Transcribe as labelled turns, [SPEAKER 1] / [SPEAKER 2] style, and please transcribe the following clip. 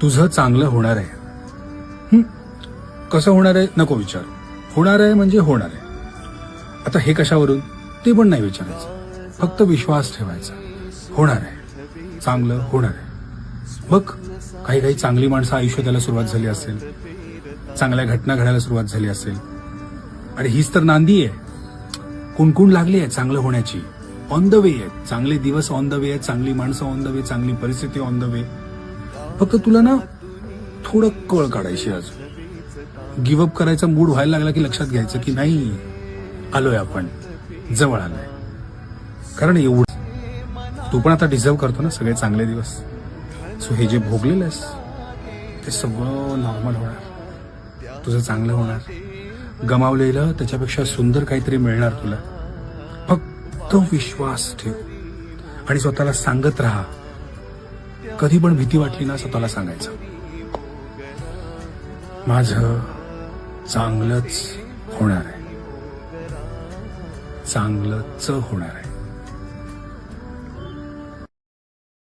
[SPEAKER 1] तुझं चांगलं होणार आहे. कसं होणार आहे नको विचार. होणार आहे म्हणजे होणार आहे. आता हे कशावरून ते पण नाही विचारायचं, फक्त विश्वास ठेवायचा. होणार आहे, चांगलं होणार आहे. बघ, काही काही चांगली माणसं आयुष्यात यायला सुरुवात झाली असेल, चांगल्या घटना घडायला सुरुवात झाली असेल, आणि हीच तर नांदी आहे. कुणकुण लागली आहे चांगलं होण्याची. ऑन द वे आहे, चांगले दिवस ऑन द वे आहे, चांगली माणसं ऑन द वे, चांगली परिस्थिती ऑन द वे. फक्त तुला ना थोडं कळ काढायची. अजून गिव्हअप करायचा मूड व्हायला लागला की लक्षात घ्यायचं की नाही, आलोय आपण, जवळ आलोय. कारण एवढं तू पण आता डिझर्व करतो ना सगळे चांगले दिवस. सो हे जे भोगलेलं आहेस ते सगळं नॉर्मल होणार, तुझं चांगलं होणार. गमावलेलं त्याच्यापेक्षा सुंदर काहीतरी मिळणार तुला. फक्त विश्वास ठेव आणि स्वतःला सांगत राहा. कधी पण भीती वाटली ना स्वतःला सांगायचं, माझं चांगलंच होणार आहे, चांगलंच होणार आहे.